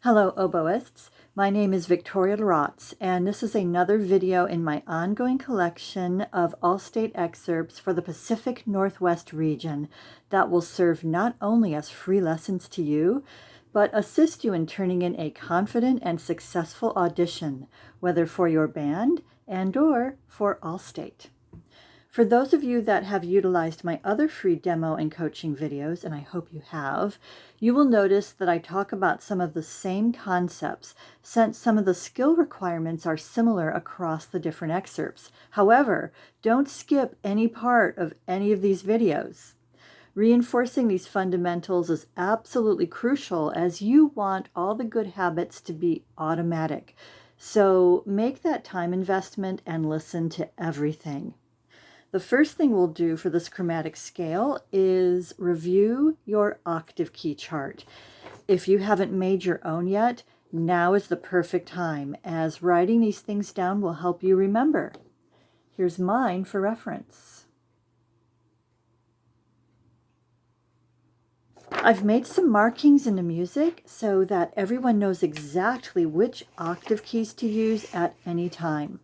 Hello, oboists. My name is Victoria Racz, and this is another video in my ongoing collection of all-state excerpts for the Pacific Northwest region that will serve not only as free lessons to you, but assist you in turning in a confident and successful audition, whether for your band and/or for all-state. For those of you that have utilized my other free demo and coaching videos, and I hope you have, you will notice that I talk about some of the same concepts, since some of the skill requirements are similar across the different excerpts. However, don't skip any part of any of these videos. Reinforcing these fundamentals is absolutely crucial, as you want all the good habits to be automatic. So make that time investment and listen to everything. The first thing we'll do for this chromatic scale is review your octave key chart. If you haven't made your own yet, now is the perfect time, as writing these things down will help you remember. Here's mine for reference. I've made some markings in the music so that everyone knows exactly which octave keys to use at any time.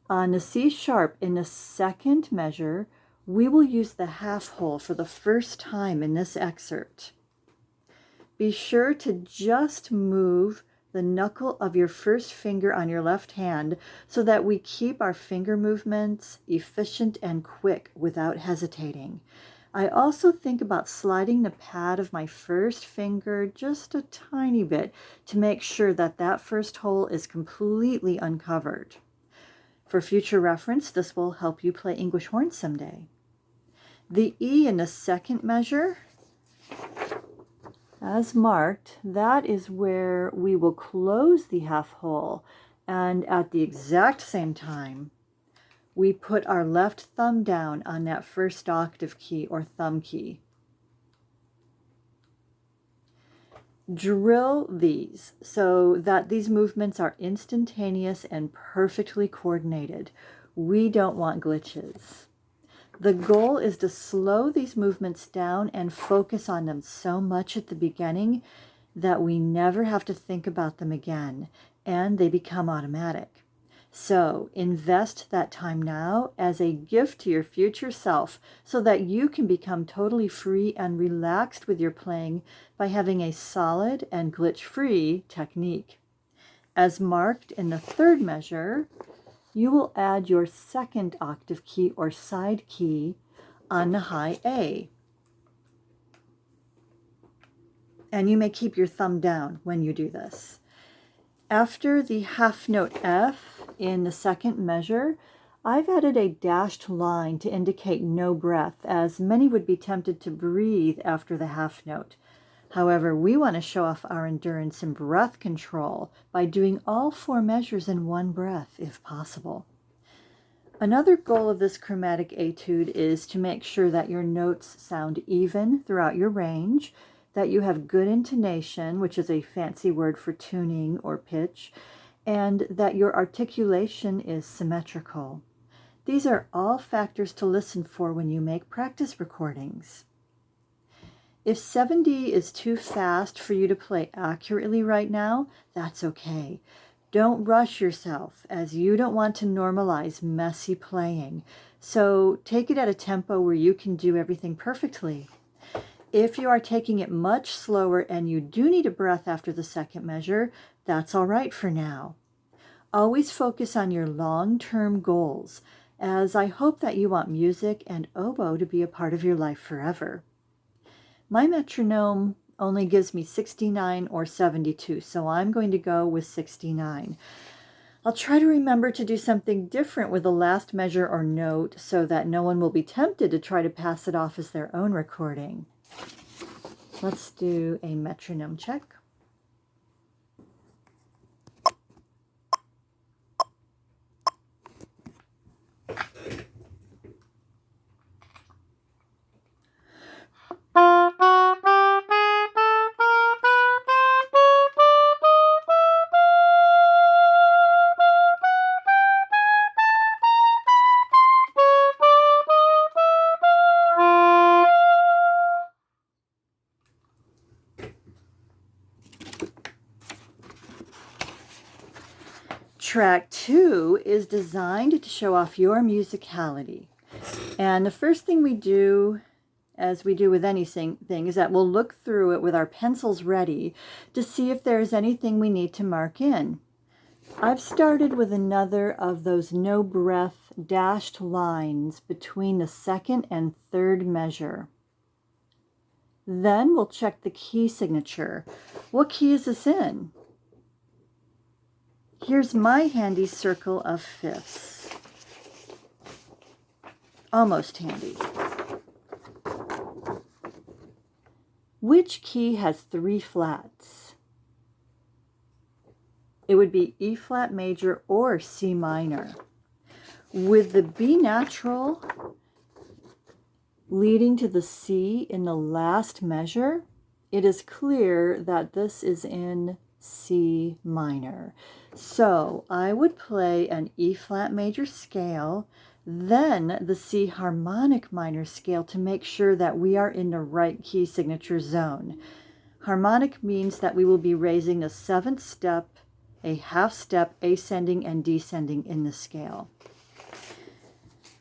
On the C sharp in the second measure, we will use the half hole for the first time in this excerpt. Be sure to just move the knuckle of your first finger on your left hand so that we keep our finger movements efficient and quick without hesitating. I also think about sliding the pad of my first finger just a tiny bit to make sure that that first hole is completely uncovered. For future reference, this will help you play English horns someday. The E in the second measure, as marked, that is where we will close the half hole, and at the exact same time, we put our left thumb down on that first octave key or thumb key. Drill these so that these movements are instantaneous and perfectly coordinated. We don't want glitches. The goal is to slow these movements down and focus on them so much at the beginning that we never have to think about them again, and they become automatic. So invest that time now as a gift to your future self so that you can become totally free and relaxed with your playing by having a solid and glitch-free technique. As marked in the third measure, you will add your second octave key or side key on the high A. And you may keep your thumb down when you do this. After the half note F in the second measure, I've added a dashed line to indicate no breath, as many would be tempted to breathe after the half note. However, we want to show off our endurance and breath control by doing all four measures in one breath, if possible. Another goal of this chromatic etude is to make sure that your notes sound even throughout your range, that you have good intonation, which is a fancy word for tuning or pitch, and that your articulation is symmetrical. These are all factors to listen for when you make practice recordings. If 70 is too fast for you to play accurately right now, that's okay. Don't rush yourself, as you don't want to normalize messy playing. So take it at a tempo where you can do everything perfectly. If you are taking it much slower and you do need a breath after the second measure, that's all right for now. Always focus on your long-term goals, as I hope that you want music and oboe to be a part of your life forever. My metronome only gives me 69 or 72, so I'm going to go with 69. I'll try to remember to do something different with the last measure or note so that no one will be tempted to try to pass it off as their own recording. Let's do a metronome check. Track 2 is designed to show off your musicality. And the first thing we do, as we do with anything, is that we'll look through it with our pencils ready to see if there's anything we need to mark in. I've started with another of those no breath dashed lines between the second and third measure. Then we'll check the key signature. What key is this in? Here's my handy circle of fifths. Almost handy. Which key has 3 flats? It would be E flat major or C minor. With the B natural leading to the C in the last measure, it is clear that this is in C minor. So I would play an E flat major scale, then the C harmonic minor scale to make sure that we are in the right key signature zone. Harmonic means that we will be raising the 7th step, a half step, ascending and descending in the scale.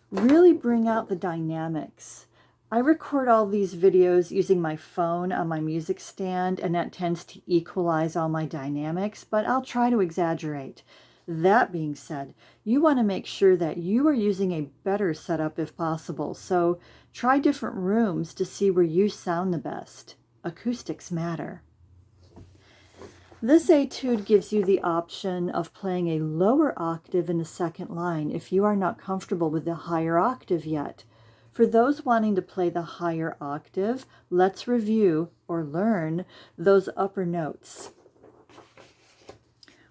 Really bring out the dynamics. I record all these videos using my phone on my music stand, and that tends to equalize all my dynamics, but I'll try to exaggerate. That being said, you want to make sure that you are using a better setup if possible, so try different rooms to see where you sound the best. Acoustics matter. This etude gives you the option of playing a lower octave in the second line if you are not comfortable with the higher octave yet. For those wanting to play the higher octave, let's review or learn those upper notes.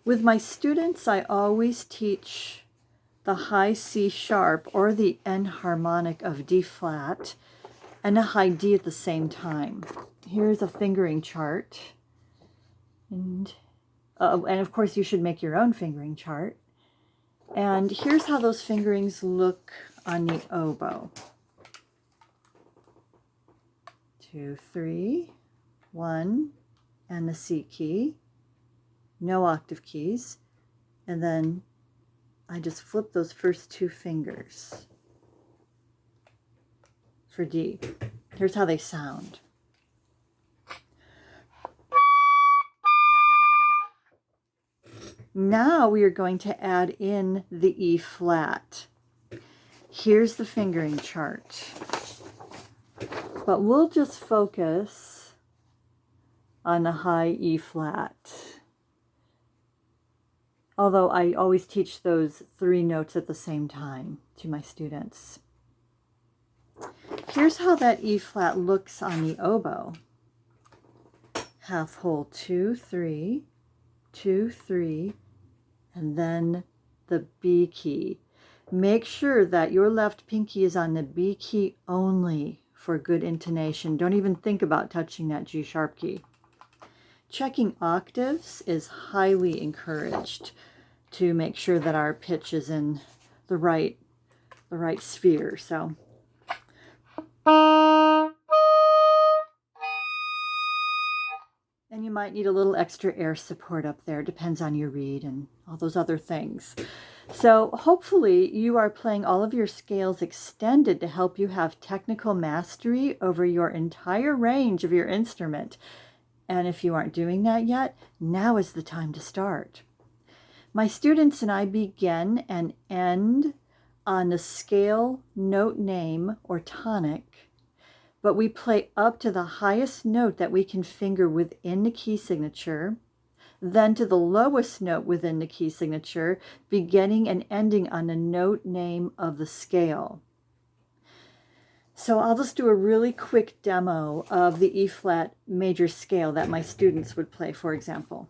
With my students, I always teach the high C sharp or the N harmonic of D flat and a high D at the same time. Here's a fingering chart. And of course, you should make your own fingering chart. And here's how those fingerings look on the oboe. 2, 3, 1, and the C key, no octave keys, and then I just flip those first 2 fingers for D. Here's how they sound. Now we are going to add in the E flat. Here's the fingering chart. But we'll just focus on the high E flat. Although I always teach those 3 notes at the same time to my students. Here's how that E flat looks on the oboe. Half hole 2, 3, 2, 3, and then the B key. Make sure that your left pinky is on the B key only for good intonation. Don't even think about touching that G sharp key. Checking octaves is highly encouraged to make sure that our pitch is in the right sphere. So and you might need a little extra air support up there, depends on your reed and all those other things. So hopefully you are playing all of your scales extended to help you have technical mastery over your entire range of your instrument. And if you aren't doing that yet, now is the time to start. My students and I begin and end on the scale note name or tonic, but we play up to the highest note that we can finger within the key signature, then to the lowest note within the key signature, beginning and ending on the note name of the scale. So I'll just do a really quick demo of the E flat major scale that my students would play, for example.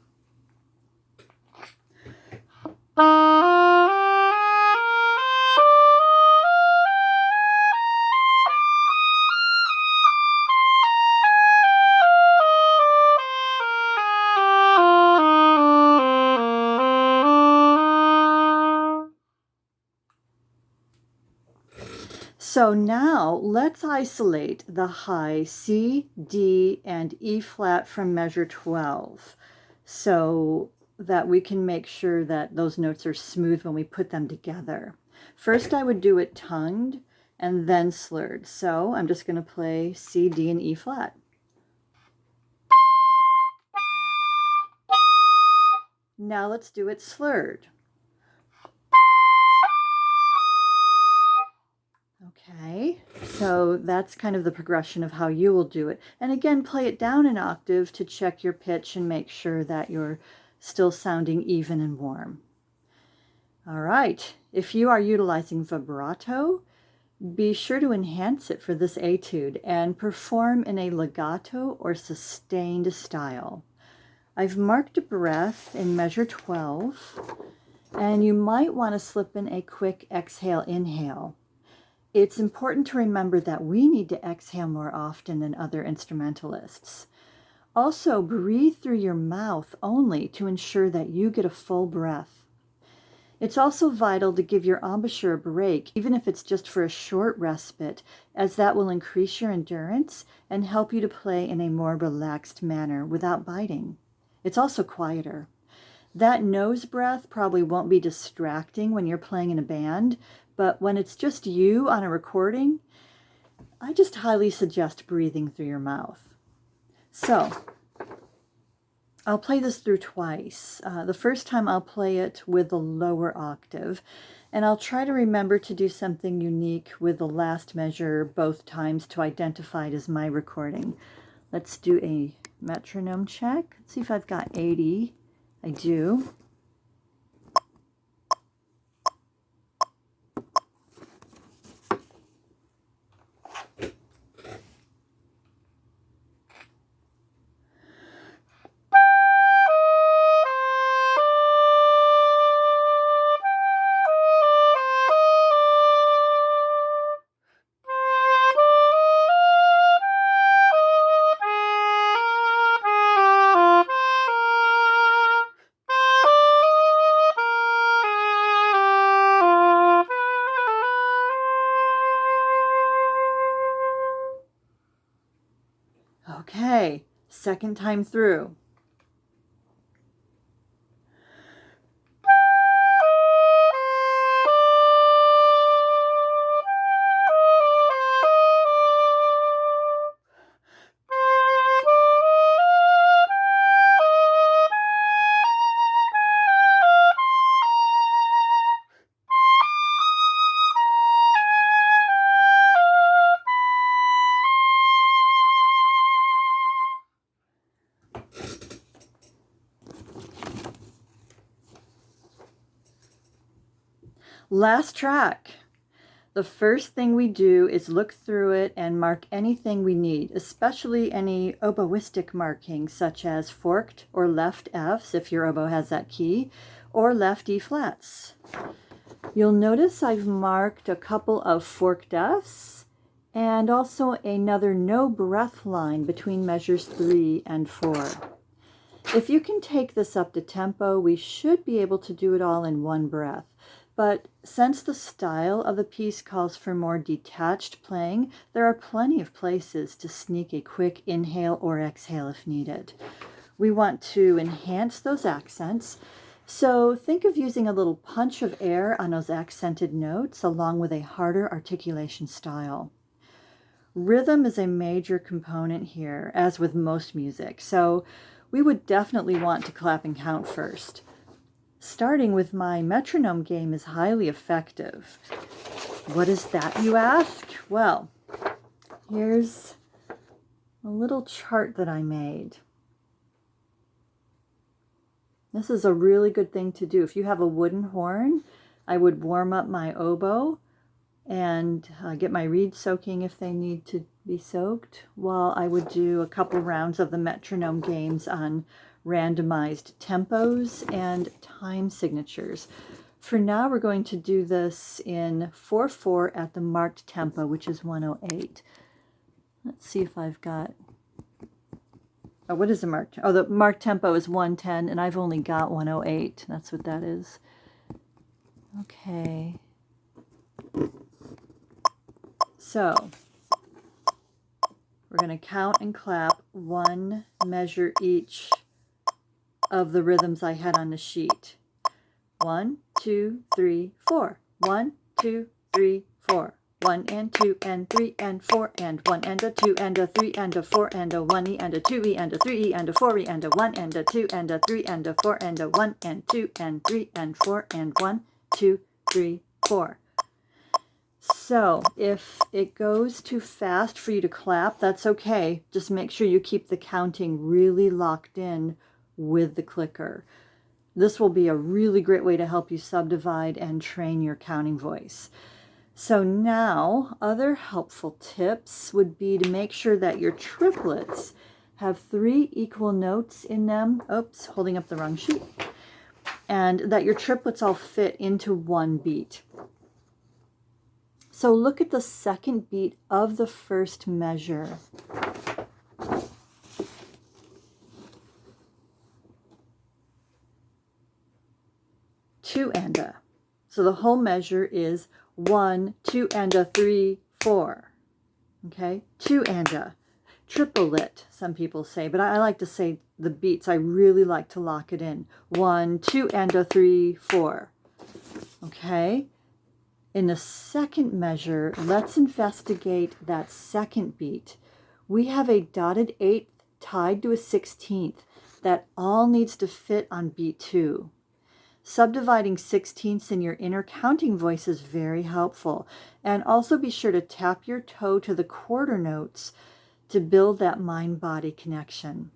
So now let's isolate the high C, D, and E flat from measure 12. So that we can make sure that those notes are smooth when we put them together. First, I would do it tongued and then slurred. So I'm just going to play C, D, and E flat. Now let's do it slurred. Okay, so that's kind of the progression of how you will do it. And again, play it down an octave to check your pitch and make sure that you're still sounding even and warm. All right, if you are utilizing vibrato, be sure to enhance it for this etude and perform in a legato or sustained style. I've marked a breath in measure 12, and you might want to slip in a quick exhale, inhale. It's important to remember that we need to exhale more often than other instrumentalists. Also, breathe through your mouth only to ensure that you get a full breath. It's also vital to give your embouchure a break, even if it's just for a short respite, as that will increase your endurance and help you to play in a more relaxed manner without biting. It's also quieter. That nose breath probably won't be distracting when you're playing in a band, but when it's just you on a recording, I just highly suggest breathing through your mouth. So, I'll play this through twice. The first time I'll play it with the lower octave, and I'll try to remember to do something unique with the last measure both times to identify it as my recording. Let's do a metronome check. Let's see if I've got 80. I do. Okay, second time through. Last track. The first thing we do is look through it and mark anything we need, especially any oboistic markings such as forked or left Fs if your oboe has that key, or left E flats. You'll notice I've marked a couple of forked Fs and also another no breath line between measures 3 and 4. If you can take this up to tempo, we should be able to do it all in one breath. But since the style of the piece calls for more detached playing, there are plenty of places to sneak a quick inhale or exhale if needed. We want to enhance those accents, so think of using a little punch of air on those accented notes along with a harder articulation style. Rhythm is a major component here, as with most music, so we would definitely want to clap and count first. Starting with my metronome game is highly effective. What is that, you ask? Well, here's a little chart that I made. This is a really good thing to do. If you have a wooden horn, I would warm up my oboe and get my reeds soaking if they need to be soaked, while I would do a couple rounds of the metronome games on randomized tempos and time signatures. For now, we're going to do this in 4/4 at the marked tempo, which is 108. Let's see if I've got... Oh, what is the marked? Oh, the marked tempo is 110, and I've only got 108. That's what that is. Okay. So, we're going to count and clap one measure each of the rhythms I had on the sheet. 1, 2, 3, 4. 1, 2, 3, 4. 1 and 2 and 3 and 4 and 1 and a 2 and a 3 and a 4 and a 1 e and a 2 e and a 3 e and a 4 e and a 1 and a 2 and a 3 and a 4 and a 1 and 2 and 3 and 4 and 1, 2, 3, 4. So if it goes too fast for you to clap, that's okay. Just make sure you keep the counting really locked in with the clicker. This will be a really great way to help you subdivide and train your counting voice. So now, other helpful tips would be to make sure that your triplets have 3 equal notes in them. Oops, holding up the wrong sheet. And that your triplets all fit into one beat. So look at the second beat of the first measure. Two and a. So the whole measure is 1, 2 and a 3, 4. Okay, 2 and a. Triplet, some people say, but I like to say the beats. I really like to lock it in. 1, 2 and a 3, 4. Okay. In the second measure, let's investigate that second beat. We have a dotted 8th tied to a 16th that all needs to fit on beat 2. Subdividing 16ths in your inner counting voice is very helpful. And also be sure to tap your toe to the quarter notes to build that mind-body connection.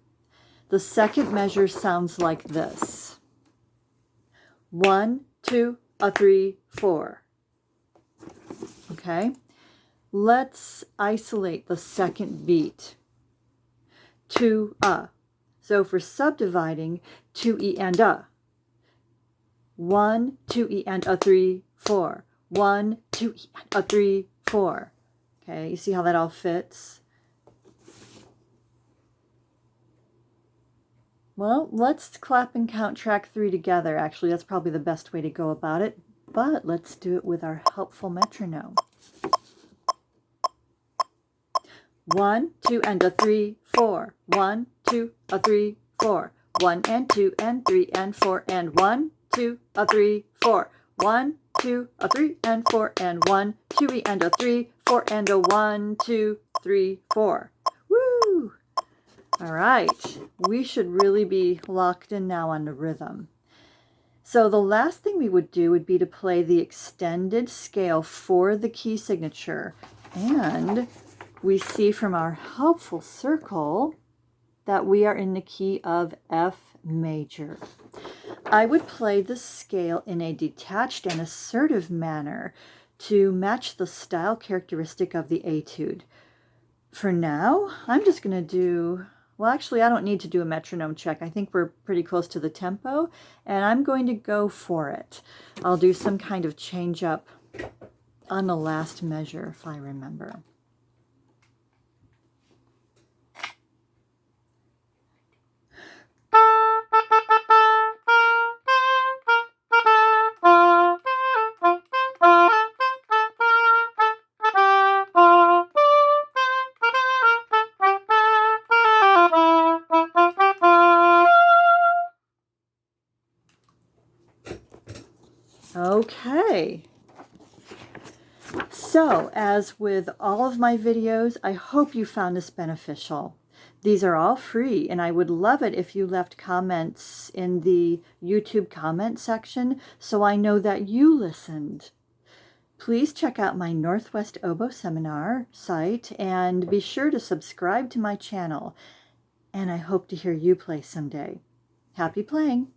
The second measure sounds like this. 1, 2, a 3, 4. Okay? Let's isolate the second beat. 2, a. So for subdividing, 2 e and a. 1, 2 e and a 3, 4. 1, 2 e and a 3, 4. Okay, you see how that all fits? Well, let's clap and count track 3 together. Actually, that's probably the best way to go about it. But let's do it with our helpful metronome. 1, 2 and a 3, 4. 1, 2, a 3, 4. 1 and 2 and 3 and 4 and 1, 2, a 3, 4. 1, 2, a 3 and 4 and 1, 2 e and a 3, 4 and a 1, 2, 3, 4. Woo! All right, we should really be locked in now on the rhythm. So the last thing we would do would be to play the extended scale for the key signature. And we see from our helpful circle that we are in the key of F major. I would play the scale in a detached and assertive manner to match the style characteristic of the etude. For now, I'm just going to do, well, actually, I don't need to do a metronome check. I think we're pretty close to the tempo, and I'm going to go for it. I'll do some kind of change up on the last measure, if I remember. Okay, so as with all of my videos, I hope you found this beneficial. These are all free, and I would love it if you left comments in the YouTube comment section so I know that you listened. Please check out my Northwest Oboe Seminar site and be sure to subscribe to my channel. And I hope to hear you play someday. Happy playing!